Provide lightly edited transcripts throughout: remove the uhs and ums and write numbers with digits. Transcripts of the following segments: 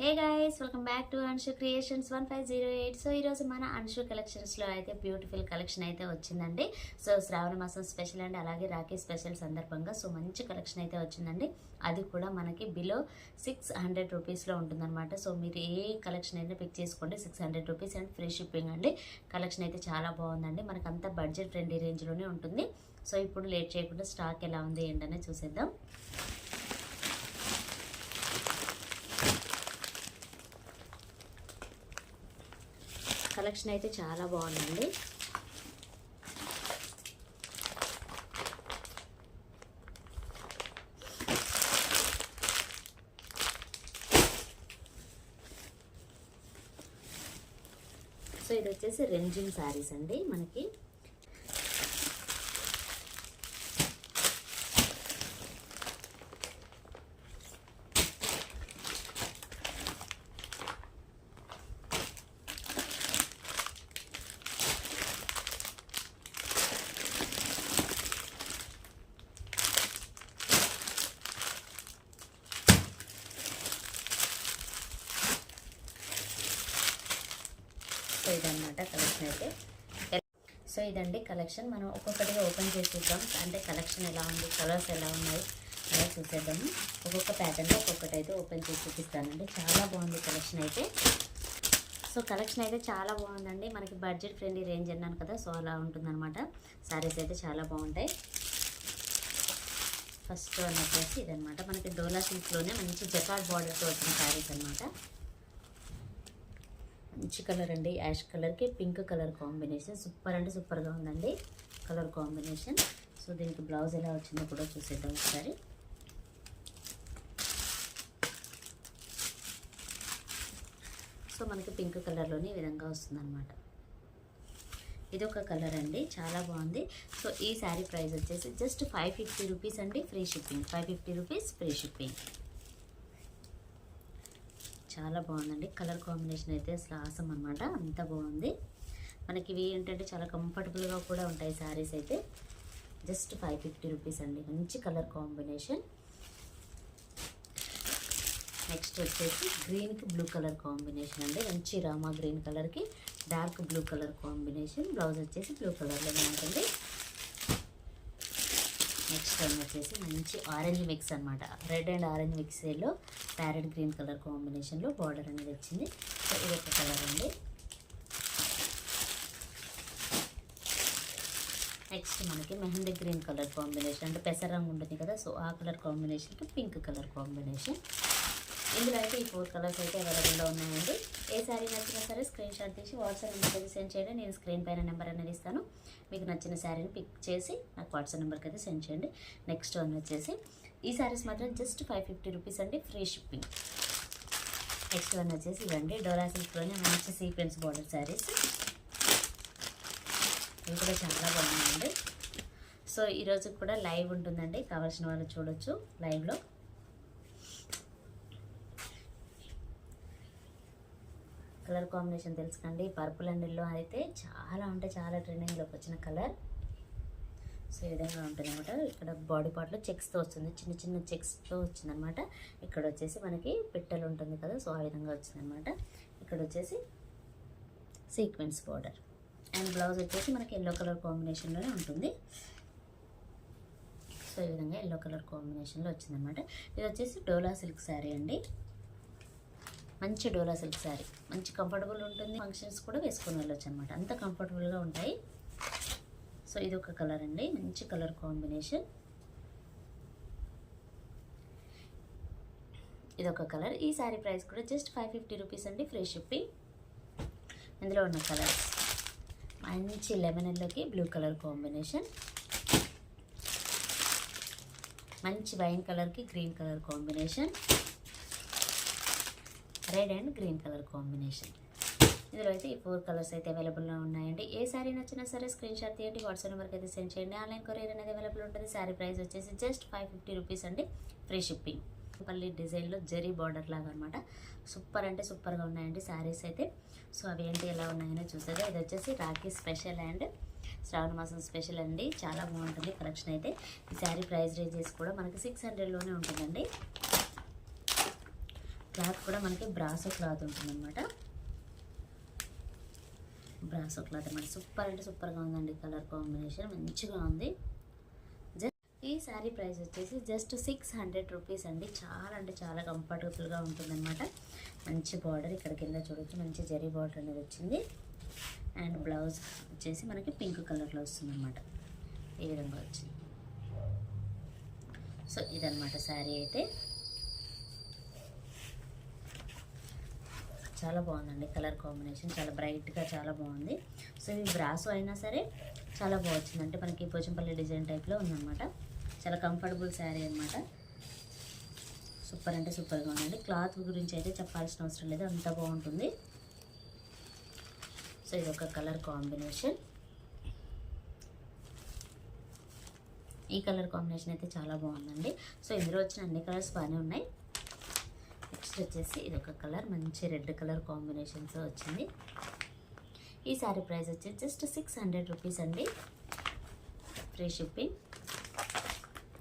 Hey guys, welcome back to Anshu creations 1508. So ఈరోజు మన అన్షు కలెక్షన్స్లో అయితే బ్యూటిఫుల్ కలెక్షన్ అయితే వచ్చిందండి. సో శ్రావణ మాసం స్పెషల్ అండి, అలాగే రాఖీ స్పెషల్ సందర్భంగా సో మంచి కలెక్షన్ అయితే వచ్చిందండి. అది కూడా మనకి బిలో 600 రూపీస్లో ఉంటుందన్నమాట. సో మీరు ఏ కలెక్షన్ అయితే పిక్ చేసుకోండి, 600 రూపీస్ అండ్ ఫ్రీ షిప్పింగ్ అండి. కలెక్షన్ అయితే చాలా బాగుందండి, మనకంతా బడ్జెట్ ఫ్రెండ్లీ రేంజ్లోనే ఉంటుంది. సో ఇప్పుడు లేట్ చేయకుండా స్టాక్ ఎలా ఉంది ఏంటనే చూసేద్దాం. కలెక్షన్ అయితే చాలా బాగుందండి. సో ఇది వచ్చేసి రెంజింగ్ శారీస్ అండి మనకి. సో ఇదన్నమాట కలెక్షన్ అయితే. సో ఇదండి కలెక్షన్. మనం ఒక్కొక్కటిగా ఓపెన్ చేసి చూద్దాం, అంటే కలెక్షన్ ఎలా ఉంది, కలర్స్ ఎలా ఉన్నాయి అలా చూసేద్దాము. ఒక్కొక్క ప్యాటర్న్లో ఒక్కొక్కటి అయితే ఓపెన్ చేసి చూపిస్తానండి. చాలా బాగుంది కలెక్షన్ అయితే. సో కలెక్షన్ అయితే చాలా బాగుందండి, మనకి బడ్జెట్ ఫ్రెండ్లీ రేంజ్ అన్నాను కదా, సో అలా ఉంటుందన్నమాట. శారీస్ అయితే చాలా బాగుంటాయి. ఫస్ట్ వన్ వచ్చేసి ఇదనమాట, మనకి డోలా సిల్క్లోనే మంచి జకార్డ్ బార్డర్తో వచ్చిన శారీస్ అనమాట. మంచి కలర్ అండి, యాష్ కలర్కి పింక్ కలర్ కాంబినేషన్ సూపర్ అంటే సూపర్గా ఉందండి కలర్ కాంబినేషన్. సో దీనికి బ్లౌజ్ ఎలా వచ్చిందో కూడా చూసేద్దాం ఒకసారి. సో మనకి పింక్ కలర్లోనే ఈ విధంగా వస్తుందన్నమాట. ఇది ఒక కలర్ అండి, చాలా బాగుంది. సో ఈ శారీ ప్రైస్ వచ్చేసి జస్ట్ 550 రూపీస్ అండి, free shipping. 550 rupees free shipping. చాలా బాగుందండి కలర్ కాంబినేషన్ అయితే, అసలు ఆసం అనమాట, అంత బాగుంది. మనకి ఇవి ఏంటంటే చాలా కంఫర్టబుల్గా కూడా ఉంటాయి శారీస్ అయితే. జస్ట్ 550 రూపీస్ అండి, మంచి కలర్ కాంబినేషన్. నెక్స్ట్ వచ్చేసి గ్రీన్కి బ్లూ కలర్ కాంబినేషన్ అండి, మంచి రామా గ్రీన్ కలర్కి dark blue colour combination. Blouse వచ్చేసి బ్లూ కలర్లోనే ఉంటుంది. నెక్స్ట్ వన్ వచ్చేసి మంచి ఆరెంజ్ మిక్స్ అనమాట, రెడ్ అండ్ ఆరెంజ్ మిక్స్లో ప్యారెట్ గ్రీన్ కలర్ కాంబినేషన్లో బార్డర్ అనేది వచ్చింది. సో ఇది ఒక కలర్ అండి. నెక్స్ట్ మనకి మెహందీ గ్రీన్ కలర్ కాంబినేషన్, అంటే పెసర రంగు ఉంటుంది కదా, సో ఆ కలర్ కాంబినేషన్కి పింక్ కలర్ కాంబినేషన్. ఇందులో అయితే ఈ 4 కలర్స్ అయితే అవైలబుల్గా ఉన్నాయండి. ఏ శారీ నచ్చినా సరే స్క్రీన్ షాట్ తీసి వాట్సాప్ నెంబర్కి అయితే సెండ్ చేయండి. నేను స్క్రీన్ పైన నెంబర్ అనేది ఇస్తాను, మీకు నచ్చిన శారీని పిక్ చేసి నాకు వాట్సాప్ నెంబర్కి అయితే సెండ్ చేయండి. నెక్స్ట్ వన్ వచ్చేసి ఈ శారీస్ మాత్రం జస్ట్ 550 రూపీస్ అండి, ఫ్రీ షిప్పింగ్. నెక్స్ట్ వన్ వచ్చేసి ఇవ్వండి డోలా సిల్క్లోనే మంచి సీక్వెన్స్ బార్డర్ శారీస్. ఇవి కూడా చాలా బాగున్నాయండి. సో ఈరోజు కూడా లైవ్ ఉంటుందండి, కావాల్సిన వాళ్ళు చూడొచ్చు లైవ్లో. కలర్ కాంబినేషన్ తెలుసుకండి, పర్పుల్ అండ్ ఎల్లో అయితే చాలా అంటే చాలా ట్రెండింగ్లోకి వచ్చిన కలర్. సో ఈ విధంగా ఉంటుంది అనమాట. ఇక్కడ బాడీ పార్ట్లో చెక్స్తో వస్తుంది, చిన్న చిన్న చెక్స్తో వచ్చిందనమాట. ఇక్కడ వచ్చేసి మనకి పిట్టలు ఉంటుంది కదా, సో ఆ విధంగా వచ్చిందనమాట. ఇక్కడ వచ్చేసి సీక్వెన్స్ బార్డర్ అండ్ బ్లౌజ్ వచ్చేసి మనకి ఎల్లో కలర్ కాంబినేషన్లోనే ఉంటుంది. సో ఈ విధంగా ఎల్లో కలర్ కాంబినేషన్లో వచ్చిందనమాట. ఇది వచ్చేసి డోలా సిల్క్ శారీ అండి, మంచి డోలా సిల్క్ శారీ, మంచి కంఫర్టబుల్ ఉంటుంది. ఫంక్షన్స్ కూడా వేసుకొని వెళ్ళొచ్చు అనమాట, అంత కంఫర్టబుల్గా ఉంటాయి. సో ఇది ఒక కలర్ అండి, మంచి కలర్ కాంబినేషన్. ఇది ఒక కలర్. ఈ శారీ ప్రైస్ కూడా జస్ట్ 550 రూపీస్ అండి, ఫ్రీ షిప్పింగ్. ఇందులో ఉన్న కలర్స్ మంచి లెమన్ ఎల్లోకి బ్లూ కలర్ కాంబినేషన్, మంచి వైన్ కలర్కి green colour combination, red and green colour combination. ఇందులో అయితే ఈ 4 కలర్స్ అయితే అవైలబుల్గా ఉన్నాయండి. ఏ శారీ నచ్చినా సరే స్క్రీన్ షాట్ తీయండి, వాట్సాప్ నెంబర్కి అయితే సెండ్ చేయండి. ఆన్లైన్ కొరియర్ అనేది అవైలబుల్ ఉంటుంది. శారీ ప్రైస్ వచ్చేసి జస్ట్ 550 రూపీస్ అండి, ఫ్రీ షిప్పింగ్. పల్లి డిజైన్లో జరీ బార్డర్ లాగా అనమాట, సూపర్ అంటే సూపర్గా ఉన్నాయండి శారీస్ అయితే. సో అవి ఏంటి ఎలా ఉన్నాయని చూసేది. ఇది వచ్చేసి రాఖీ స్పెషల్ అండ్ శ్రావణ మాసం స్పెషల్ అండి, చాలా బాగుంటుంది కలెక్షన్ అయితే. ఈ శారీ ప్రైస్ రేంజెస్ కూడా మనకి 600లోనే ఉంటుందండి. క్లాత్ కూడా మనకి బ్రాసో క్లాత్ ఉంటుందన్నమాట. బ్రాసో క్లాత్ అన్నమాట. సూపర్ అంటే సూపర్గా ఉందండి. కలర్ కాంబినేషన్ మంచిగా ఉంది. ఈ శారీ ప్రైస్ వచ్చేసి జస్ట్ 600 రూపీస్ అండి. చాలా అంటే చాలా కంఫర్టబుల్గా ఉంటుందన్నమాట. మంచి బార్డర్ ఇక్కడ కింద చూడొచ్చు, మంచి జరీ బార్డర్ అనేది వచ్చింది. అండ్ బ్లౌజ్ వచ్చేసి మనకి పింక్ కలర్లో వస్తుందన్నమాట. ఈ విధంగా వచ్చింది. సో ఇదన్నమాట శారీ అయితే. చాలా బాగుందండి కలర్ కాంబినేషన్, చాలా బ్రైట్గా చాలా బాగుంది. సో ఇవి బ్రాసో అయినా సరే చాలా బాగుంది. అంటే మనకి పోచంపల్లి డిజైన్ టైప్లో ఉందన్నమాట. చాలా కంఫర్టబుల్ శారీ అనమాట. సూపర్ అంటే సూపర్గా ఉందండి. క్లాత్ గురించి అయితే చెప్పాల్సిన అవసరం లేదు, అంత బాగుంటుంది. సో ఇది ఒక కలర్ కాంబినేషన్. ఈ కలర్ కాంబినేషన్ అయితే చాలా బాగుందండి. సో ఇందులో వచ్చిన అన్ని కలర్స్ బాగానే ఉన్నాయి. నెక్స్ట్ వచ్చేసి ఇది ఒక కలర్, మంచి రెడ్ కలర్ కాంబినేషన్తో వచ్చింది. ఈ శారీ ప్రైస్ వచ్చి జస్ట్ 600 రూపీస్ అండి, free shipping.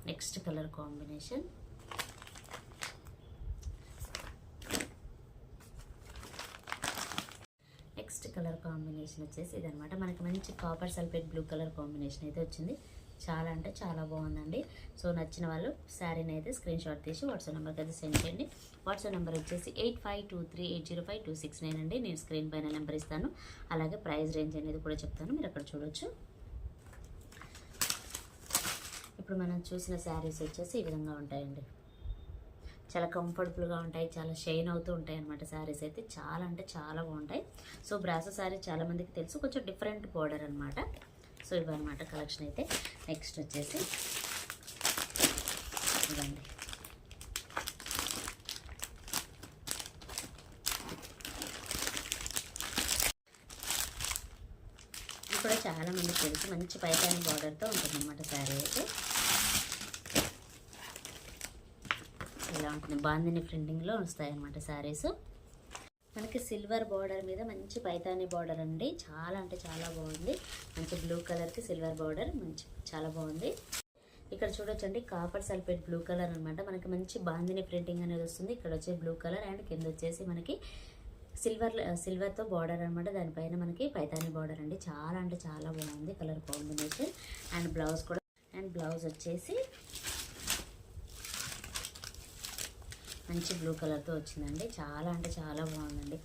Next colour combination వచ్చేసి ఇదనమాట. మనకి మంచి copper sulphate blue colour combination అయితే వచ్చింది. చాలా అంటే చాలా బాగుందండి. సో నచ్చిన వాళ్ళు శారీని అయితే స్క్రీన్ షాట్ తీసి వాట్సాప్ నెంబర్కి అయితే సెండ్ చేయండి. వాట్సాప్ నెంబర్ వచ్చేసి 8523805269 అండి. నేను స్క్రీన్ పైన నెంబర్ ఇస్తాను. అలాగే ప్రైస్ రేంజ్ అనేది కూడా చెప్తాను, మీరు అక్కడ చూడొచ్చు. ఇప్పుడు మనం చూసిన శారీస్ వచ్చేసి ఈ విధంగా ఉంటాయండి. చాలా కంఫర్టబుల్గా ఉంటాయి, చాలా షైన్ అవుతూ ఉంటాయి అన్నమాట. శారీస్ అయితే చాలా అంటే చాలా బాగుంటాయి. సో బ్రాసో శారీ చాలామందికి తెలుసు, కొంచెం డిఫరెంట్ బోర్డర్ అనమాట. సో ఇవన్నమాట కలెక్షన్ అయితే. నెక్స్ట్ వచ్చేసి ఇవ్వండి, ఇది కూడా చాలా మందికి తెలుసు, మంచి పైతాని బార్డర్తో ఉంటుందన్నమాట శారీ అయితే. ఇలా ఉంటుంది, బాందిని ప్రింటింగ్లో వస్తాయి అన్నమాట శారీస్. మనకి సిల్వర్ బార్డర్ మీద మంచి పైతాని బార్డర్ అండి. చాలా అంటే చాలా బాగుంది. మంచి బ్లూ కలర్కి సిల్వర్ బార్డర్, మంచి చాలా బాగుంది. ఇక్కడ చూడొచ్చండి, కాపర్ సల్ఫేట్ బ్లూ కలర్ అనమాట. మనకి మంచి బాందిని ప్రింటింగ్ అనేది వస్తుంది. ఇక్కడ వచ్చే బ్లూ కలర్ అండ్ కింద వచ్చేసి మనకి సిల్వర్తో బార్డర్ అనమాట. దానిపైన మనకి పైతాని బార్డర్ అండి. చాలా అంటే చాలా బాగుంది కలర్ కాంబినేషన్. అండ్ బ్లౌజ్ కూడా, అండ్ బ్లౌజ్ వచ్చేసి మంచి బ్లూ కలర్తో వచ్చిందండి. చాలా అంటే చాలా బాగుందండి.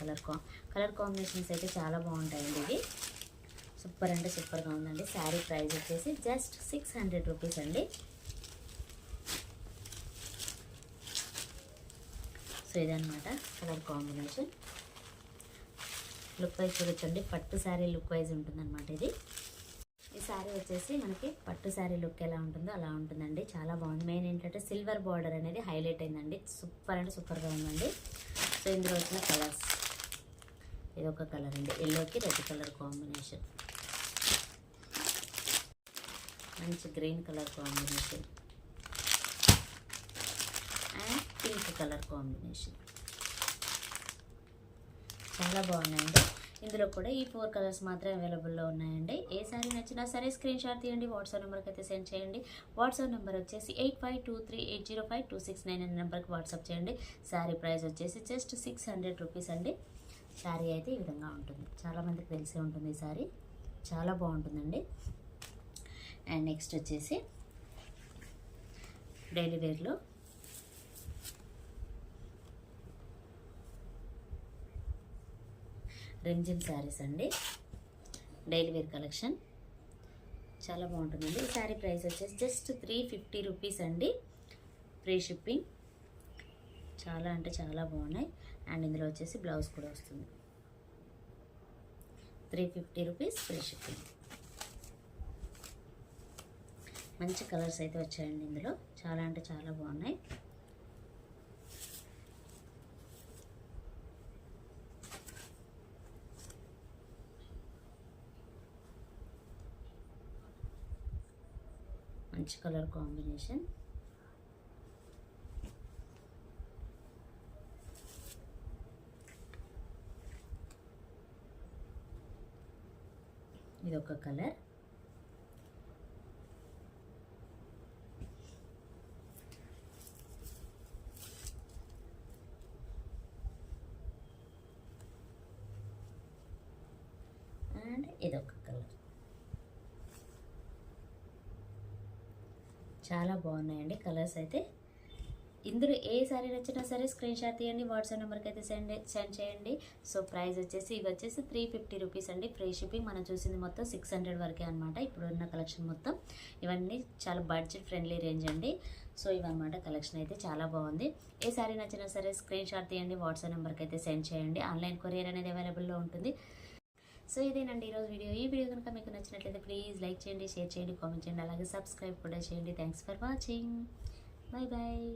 కలర్ కాంబినేషన్స్ అయితే చాలా బాగుంటాయండి. ఇది సూపర్ అంటే సూపర్గా ఉందండి. శారీ ప్రైస్ వచ్చేసి జస్ట్ 600 రూపీస్ అండి. సో ఇదన్నమాట కలర్ కాంబినేషన్. లుక్ వైజ్ చూడొచ్చండి, పట్టు శారీ లుక్ వైజ్ ఉంటుందన్నమాట ఇది. ఈ శారీ వచ్చేసి మనకి పట్టు శారీ లుక్ ఎలా ఉంటుందో అలా ఉంటుందండి. చాలా బాగుంది. మెయిన్ ఏంటంటే సిల్వర్ బార్డర్ అనేది హైలైట్ అయిందండి. సూపర్ అంటే సూపర్గా ఉందండి. సో ఇందులో వచ్చిన కలర్స్, ఇది ఒక కలర్ అండి, ఎల్లోకి రెడ్ కలర్ కాంబినేషన్, మంచి green colour combination and pink colour combination. చాలా బాగున్నాయండి. ఇందులో కూడా ఈ 4 కలర్స్ మాత్రమే అవైలబుల్లో ఉన్నాయండి. ఏ శారీ నచ్చినా సరే స్క్రీన్ షాట్ తీయండి, వాట్సాప్ నెంబర్కి అయితే సెండ్ చేయండి. వాట్సాప్ నెంబర్ వచ్చేసి 8523805269 అనే నెంబర్కి వాట్సాప్ చేయండి. శారీ ప్రైస్ వచ్చేసి జస్ట్ 600 రూపీస్ అండి. శారీ అయితే ఈ విధంగా ఉంటుంది. చాలామందికి తెలిసే ఉంటుంది ఈ శారీ, చాలా బాగుంటుందండి. అండ్ నెక్స్ట్ వచ్చేసి డైలీ వేర్లో రంజిన్ శారీస్ అండి, డైలీ వేర్ కలెక్షన్. చాలా బాగుంటుందండి. ఈ శారీ ప్రైస్ వచ్చేసి జస్ట్ 350 రూపీస్ అండి, ఫ్రీ షిప్పింగ్. చాలా అంటే చాలా బాగున్నాయి. అండ్ ఇందులో వచ్చేసి బ్లౌజ్ కూడా వస్తుంది. 350 రూపీస్, ఫ్రీ షిప్పింగ్. మంచి కలర్స్ అయితే వచ్చాయండి ఇందులో. చాలా అంటే చాలా బాగున్నాయి. మంచి కలర్ కాంబినేషన్. ఇది ఒక కలర్. ఇదొక కలర్. చాలా బాగున్నాయండి కలర్స్ అయితే. ఇందులో ఏ సారీ నచ్చినా సరే స్క్రీన్ షాట్ తీయండి, వాట్సాప్ నెంబర్కి అయితే సెండ్ చేయండి. సో ప్రైస్ వచ్చేసి ఇవి వచ్చేసి 350 రూపీస్ అండి. Free shipping. మనం చూసింది మొత్తం 600 వరకే అనమాట. ఇప్పుడు ఉన్న కలెక్షన్ మొత్తం ఇవన్నీ చాలా బడ్జెట్ ఫ్రెండ్లీ రేంజ్ అండి. సో ఇవన్నమాట కలెక్షన్ అయితే చాలా బాగుంది. ఏ సారీ నచ్చినా సరే స్క్రీన్ షాట్ తీయండి, వాట్సాప్ నెంబర్కి అయితే సెండ్ చేయండి. ఆన్లైన్ కొరియర్ అనేది అవైలబుల్లో ఉంటుంది. సో ఇదేనండి ఈరోజు వీడియో. ఈ వీడియో కనుక మీకు నచ్చినట్లయితే ప్లీజ్ లైక్ చేయండి, షేర్ చేయండి, కామెంట్ చేయండి, అలాగే సబ్స్క్రైబ్ కూడా చేయండి. Thanks for watching. Bye bye.